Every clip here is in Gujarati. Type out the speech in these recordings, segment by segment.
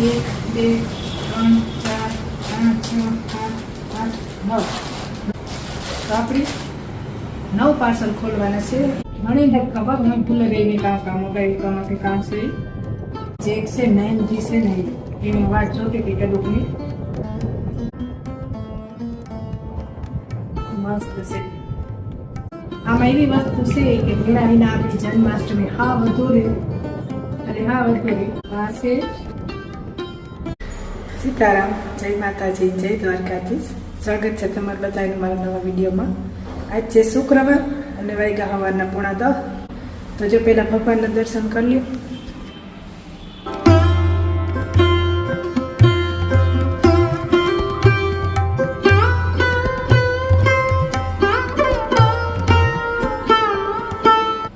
1 2 3 4 5 6 7 8 9 તો આપણે 9 પાર્સલ ખોલવાના છે। મને નથી ખબર, હું ભૂલે ગઈ મેં કામ છે ચેક છે 9G છે ને એની વાત જોતી હતી કદુકની મસ્ત છે। આમાં એવી વસ્તુ છે કે મેળા વિના આપણી જન્માષ્ટમી હા અધૂરી અને હા અધૂરી। આ છે સીતારામ, જય માતાજી, જય દ્વારકાધીશ। સ્વાગત છે તમારા બધાનું મારા નવા વિડીયોમાં। આજ છે શુક્રવાર અને વાગ્યા સવારના 9:30। તો જો પહેલાં ભગવાનના દર્શન કરી લ્યો।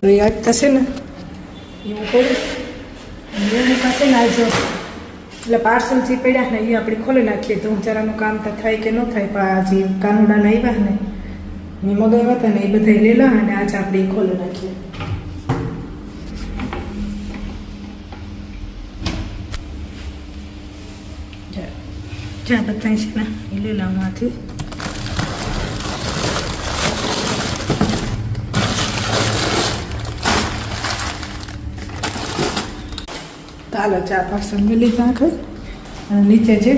તો એ આજ થશે ને એવું કરું એની પાસે ને આજો એટલે પાર્સલ જે પડ્યા ને એ આપણે ખોલી નાખીએ તો જરાનું કામ તો થાય કે ન થાય। પણ આ જે કાનુડાના આવ્યા ને મેં મગાવ્યા હતા ને એ બધા લેલા અને આજે આપણે એ ખોલી નાખીએ। જ્યાં બધા છે ને એ લેલામાંથી ચાલો ચા પાર્સલ મેલી નાખે અને નીચે છે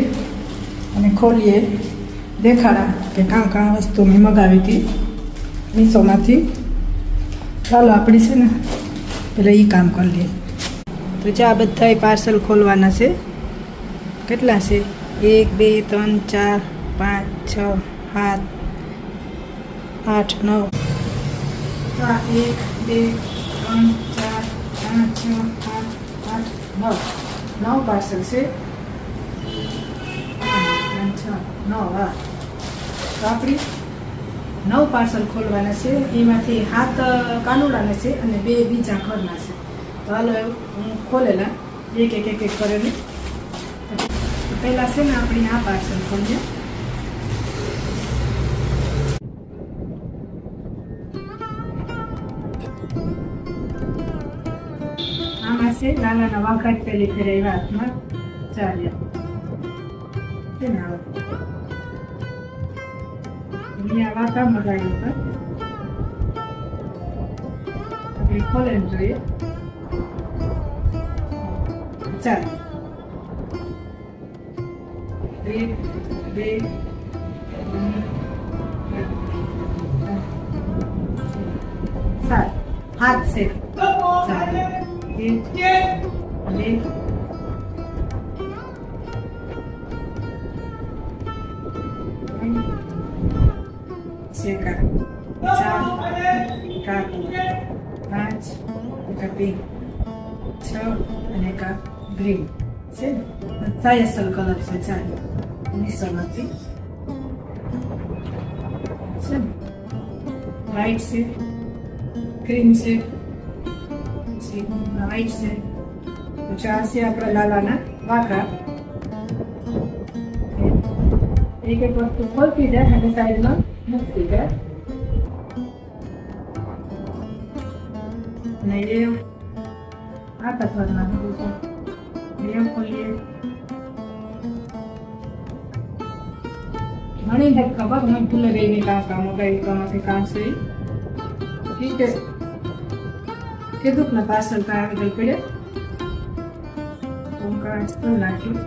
અને ખોલીએ દેખાડા કે કાં વસ્તુ મેં મગાવી હતી મીશોમાંથી। ચાલો આપણી છે ને પેલા એ કામ કરી લઈએ। તો ચા બધાય પાર્સલ ખોલવાના છે। કેટલા છે 1 2 3 4 5 6 7 8 9 1 2 3 4 5 6 7 8 9 પાર્સલ છે। 9 હા તો આપણી 9 પાર્સલ ખોલવાના છે। એમાંથી 7 કાનુડાના છે અને 2 બીજા ઘરના છે। તો હાલો હું ખોલેલા એક કરેલું। પહેલાં છે ને આપણી આ પાર્સલ ખોલીએ। આમાં છે નાના વાઘાટ પેલી ફેર આવ્યા હાથમાં ચાલ્યા છે ને અહીંયા વાઘા મગાવ્યું હતા આપણે ખોલે જોઈએ। ચાલો 1 2 7 હાથ છે। ચાલો 1 2 4 5 પિંક 6 અને એક ગ્રીન છે। બધા અસલ કલર છે। ચાલો મીશોમાંથી છે વ્હાઈટ છે, ક્રીમ છે, પછી વ્હાઈટ છે। તો ચા છે આપણા લાલાના વાઘા। એક વસ્તુ ખોલતી જાય અને સાઈડમાં મૂકતી જાય અને એ આ કથરમાં એ ખોલીએ। મને નથી ખબર, હું ભૂલે ગઈ મેં કામ છે ઠીક છે। કીધું ને પાર્સલ ત્યાં આગળ પડે હું કાંચ તો નાખ્યું।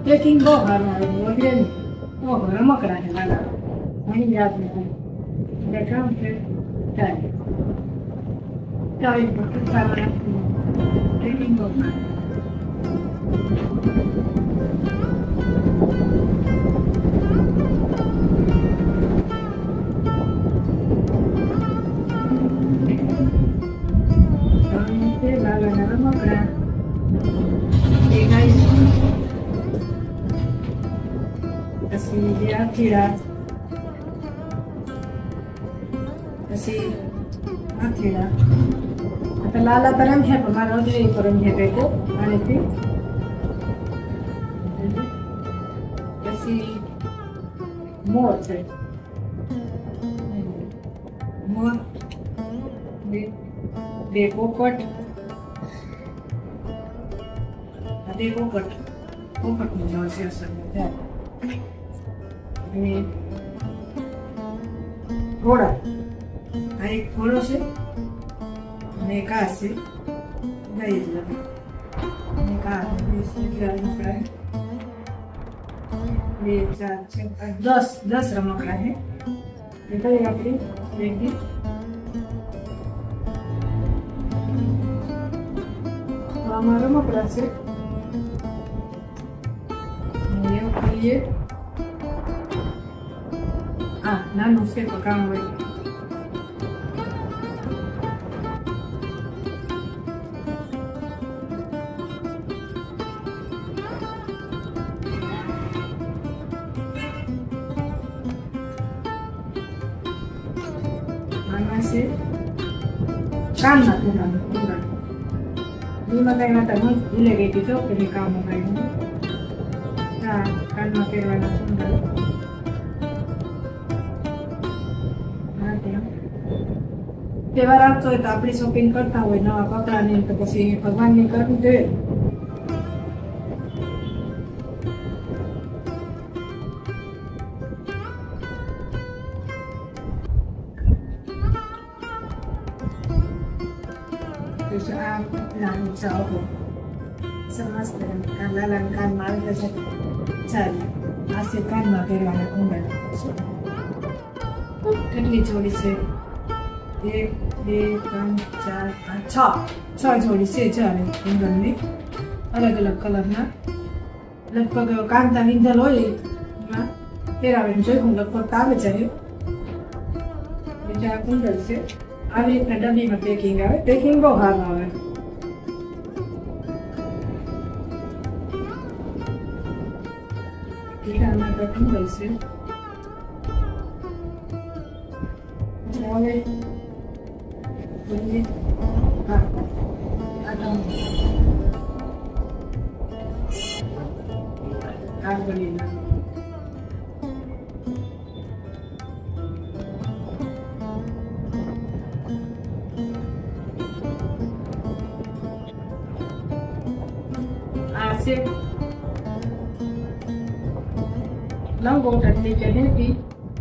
પેકિંગ બહુ સારું આવ્યું વગેરે બહુ રમકડા છે લાલા અહીં યાદ નથી દેખાવ છે। ચાલો પેકિંગ બહુ લાલાના રમકડા પછી બે આખીડા પછી આખીડા તો લાલા પર એમ છે પણ મારા હૃદય પર એમ છે તો આનેથી પછી મોર છે મોર બે પોપટ બે પોપટનું જળ છે અસર અને ઘોડા આ એક ઘોડો છે અને એક આ છે ગાય જ લગે અને એક આ 2 4 6 10 રમકડા છે એ કઈ આપણી વેગી આમાં રમકડા છે એવું ખોલીએ નાનું છે તો કામ હોય આમાં છે કામના પૂરાનું એમાં કઈ માટે હું ભૂલે ગઈ હતી જો કે મેં કામ મંગાવ્યું હા કાનમાં પહેરવાના સુંદર તહેવાર આવતો હોય તો આપણી શોપિંગ કરતા હોય નવા કપડાની તો પછી ભગવાનની કરવું જોઈએ સમસ્ત લાલા કાનમાં આવેલા છે ચાલે આ છે કાનમાં પહેરવાના કુંડળ કેટલી જોડી છે 1 2 3 4 5 6 જોડી છે ચાલે કુંડળની અલગ અલગ કલરના લગભગ કાંતા વિંધલ હોય એમાં પહેરાવીને જોયું લગભગ આવે જાય એટલે આ કુંડળ છે આવી રીતના ડબ્બીમાં પેકિંગ આવે પેકિંગ બહુ સારું આવે ટીકામાં તો કુંડળ છે હવે લંગોટ એટલે કે નેતી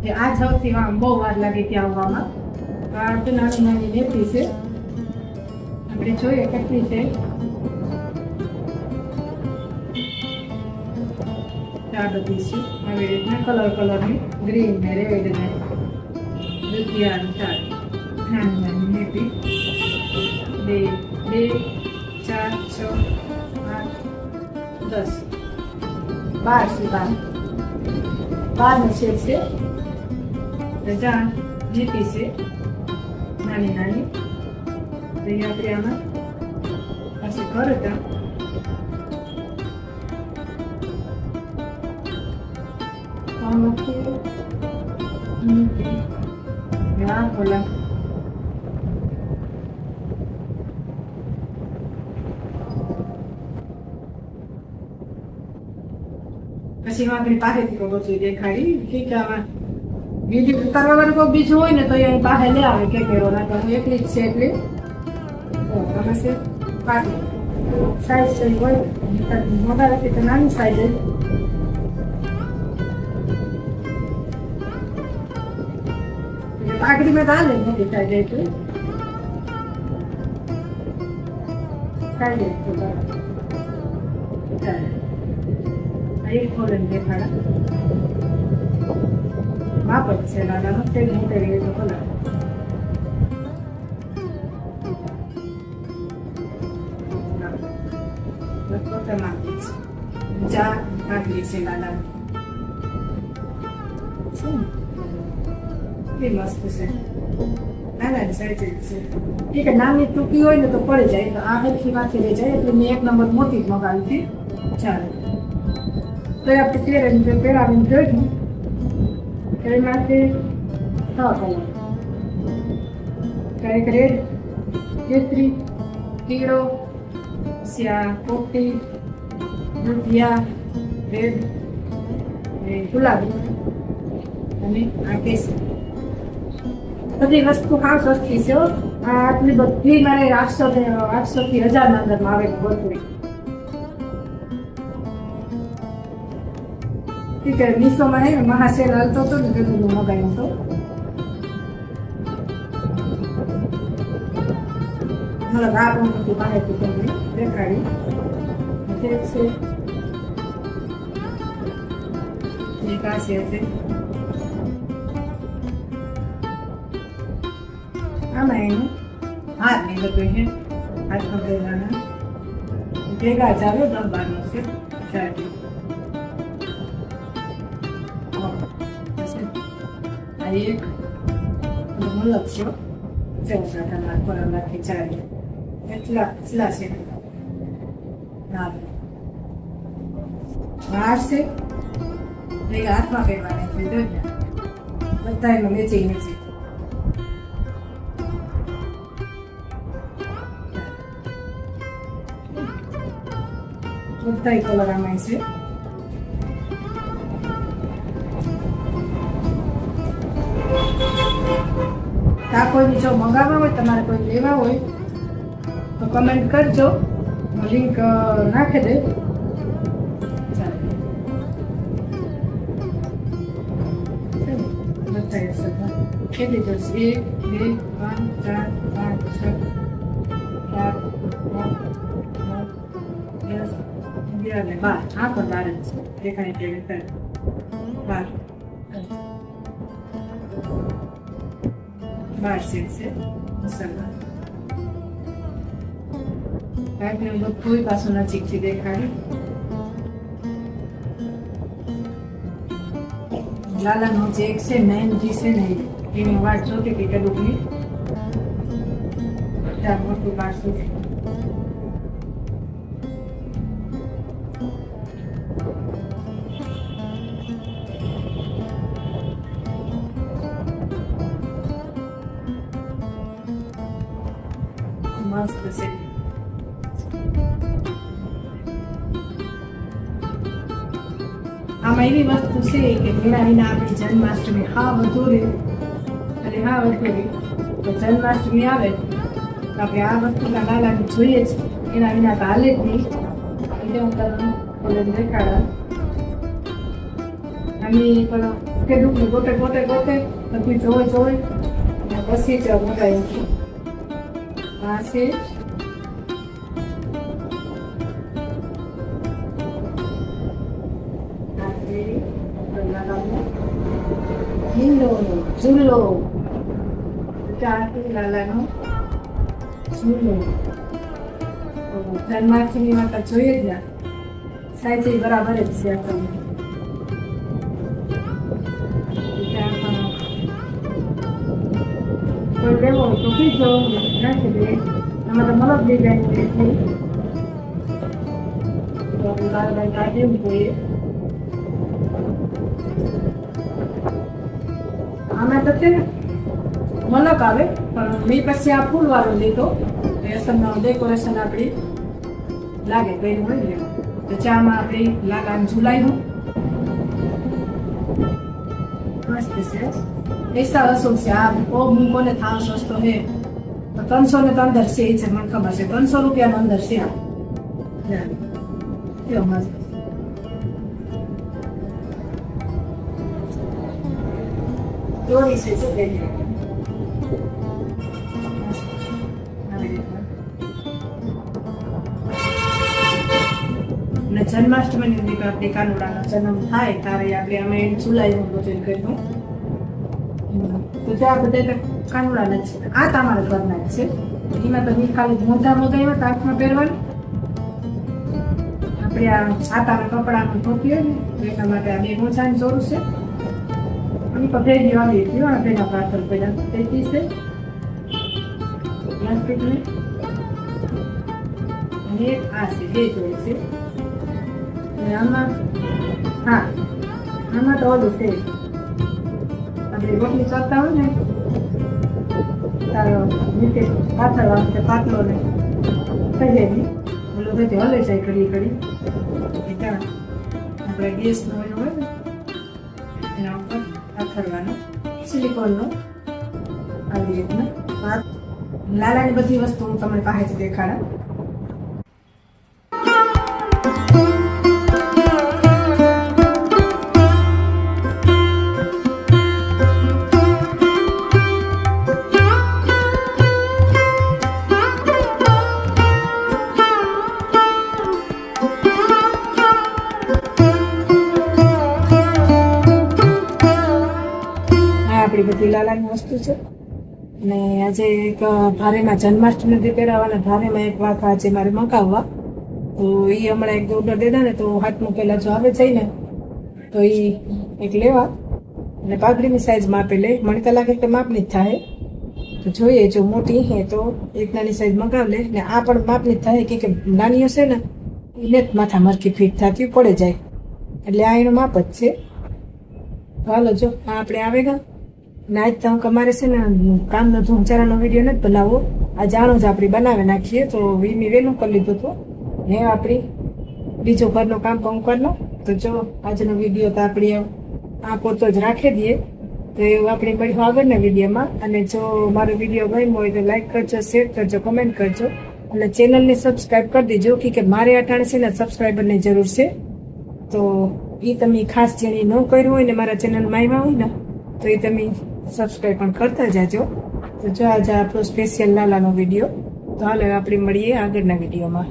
જે આ સૌથી બહુ વાર લાગે ત્યાં આવવામાં આ તો નાની નાની નેતી છે આપણે જોઈએ કેટલી છે 4 બધી છે આવી રીતના કલરની ગ્રીન ને રેડ ને દુધિયાની 4 નાની નાની નેતી 2 4 6 8 10 12 નો શેપ છે રજા જીતી છે નાની નાની આપણે આમાં પાછી ઘર હતા ખોલા પછી આપણી પાસેથી બધું દેખાડી ઠીક આમાં વિડીયો ઉતારવા વાળું કોઈ બીજું હોય ને તો એ પાસે લે આવે કે કેરો ના હું એકલી જ છે એટલે આમાં છે પાકી સાઈઝ છે હોય મોટા રાખી તો નાની સાઈઝ પાકડી માં ચાલે મોટી સાઈઝ એટલે સાઈઝ ચાલે એક ખોલન દેખાડા માપ જ છે નાના તે મોટે રહે તો ખોલા ચા પાકડી છે નાના એ મસ્ત છે નાના સાઈઝ છે ઠીક નાની ટૂંકી હોય ને તો પડી જાય તો આ હરખી પાછી રહી જાય એટલે મેં 1 નંબર મોટી જ મગાવી હતી ચાલે તો આપણે પહેરાવીને જોઈશું એમાંથી 6 કલર ક્યારેક રેડ કેસરી પીળો, પછી આ પોપટી, દૂધિયા, રેડ, ગુલાબી અને આ કેસર. બધી વસ્તુ હાવ સસ્તી છે. આ આટલી બધી મારે 800 થી 1000 ના અંદરમાં આવે બધું. ઠીક છે. મીશોમાં હે મહાસેલ હાલતો હતો ને તેનું મગાવ્યું હતો. મતલબ આ પણ બધું માહિતી તમને દેખાડી. ઠીક છે. એક આ છે. આમાં એનું હાથ નહીં બધું છે. હાથમાં પહેરવાના ભેગા જ આવે. ડબ્બાનો છે. આ એક મલક છે. ચૌસાઠાના કોરામાંથી ચાલી એટલા છે. હાર છે. ભેગા હાથમાં પહેરવાના છે. બધા એમાં મેચિંગ બધા કલર આમાં છે. આ કોઈ જો મંગાવવા હોય, તમારે કોઈ લેવા હોય તો કમેન્ટ કરજો, લિંક નાખી દે. કેટલી જશે? 1 2 3 4 5 6 7 8 9 10 11 12. આ પણ 12 જ છે. દેખાય કે 12 છે. મસાલા બધું પાછું નજીકથી દેખાડી. લાલાનો જે એક છે મેન જી છે ને એની વાટ જોતી હતી કદુકની મોટું પાછું છે. મસ્ત છે. આમાં એવી વસ્તુ છે કે વિના આપણી જન્માષ્ટમી હા અધૂરી અને હા અધૂરી. તો જન્માષ્ટમી આવે તો આપણે આ વસ્તુના લાલાને જોઈએ જ. એના વિના તો હાલે જ નહીં. એટલે હું તમને દેખાડા આની પણ કેટલું ગોતે બધું જોઈ અને પછી જ મંગાવ્યું છું. આ છે ઝૂલો. લાલાનો ઝૂલો જન્માષ્ટમીમાં તો જોઈએ જ ના. સાઈઝ બરાબર જ છે. કોઈ લેવો તો કીધો નાખી દે. આમાં તો મલક ડિઝાઇન દેવું જોઈએ. આમાં તો છે ને મલક આવે પણ મેં પછી આ ફૂલ વાળો લીધો. રેશમનો ડેકોરેશન આપણી લાગે પહેલું હોય ને તો ચામાં આપણે લાલાને ઝુલાવ્યું. મસ્ત છે. પૈસા વસૂલ છે. આ ઓ મૂકોને થાવ સસ્તો હે તો 300 ને તો અંદર છે. એ છે મને ખબર છે. 300 રૂપિયાનો અંદર છે. કેવો મસ્ત દોરી છે. શું કહે ને જન્માષ્ટમીની દીપ આપણે કાનુડાનો જન્મ થાય ત્યારે આપણે અમે ઝુલાવ્યું ભોજન કર્યું. તો ત્યાં બધા કાનુડાના જ છે. આ તમારા ઘરના જ છે. એમાં તો ખાલી મોજા મગાવ્યા હતા હાથમાં પહેરવાનું. આપણે આ છાતાના કપડામાં ધોતી હોય ને એટલા માટે આ 2 મોજાની જરૂર છે. અને તો ભેગી આવી હતી. ભેગા પાર્સલ પહેલા તેથી છે પ્લાસ્ટિકની. અને આ છે 2 જોઈએ છે. અને આમાં હા આમાં તો ઓલું છે. આપણે રોટલી કરતા હોય ને તારો નીચે પાછળ આવશે પાતળો ને થઈ જાય નહીં ઓલો ભાઈ હલે જાય કરી આપણે ગેસનો ઓઇલ હોય ને એના ઉપર પાથરવાનો સિલિકોનનો આવી રીતના લાલાની બધી વસ્તુ હું તમને પાસેથી દેખાડા. આપણી બધી લાલાની વસ્તુ છે. અને આજે એક ભારેમાં જન્માષ્ટમી પહેરાવાના ભારેમાં એક વાંક આજે મારે મગાવવા, તો એ હમણાં એક ઓર્ડર દેતા ને તો હાથમાં પહેલા જો આવે છે ને તો એ એક લેવા અને પાઘડીની સાઈઝ માપે લે. મને તો લાગે કે માપની જ થાય, તો જોઈએ જો મોટી હે તો એક નાની સાઈઝ મગાવ લે ને આ પણ માપની જ થાય કે નાની હશે ને એને જ માથા મરકી ફીટ થતી પડે જાય, એટલે આ એનું માપ જ છે. હાલો જો આ આપણે આવે ગયા ને આજ તો અમારે છે ને કામનો ધોંચારાનો વિડીયો નથી બનાવવો, આ જાણો જ આપણી બનાવી નાખીએ તો મેં વહેલું કરી લીધું હતું ને આપણી બીજો ઘરનું કામ પણ કરી લો. તો જો આજનો વિડીયો તો આપણે આ પૂરતો જ રાખી દઈએ, તો એવું આપણે મળ્યું આગળના વિડીયોમાં. અને જો મારો વિડીયો ગમ્યો હોય તો લાઈક કરજો, શેર કરજો, કમેન્ટ કરજો અને ચેનલને સબસ્ક્રાઈબ કરી દેજો કે મારે અટાણે છે ને સબસ્ક્રાઈબરની જરૂર છે, તો એ તમે ખાસ જેણે ન કર્યું હોય ને મારા ચેનલમાં આવ્યા હોય ને તો એ તમે સબસ્ક્રાઈબ પણ કરતા જાજો. તો જો આજે આપણો સ્પેશિયલ લાલાનો વિડીયો. તો હાલ આપણે મળીએ આગળના વિડીયોમાં.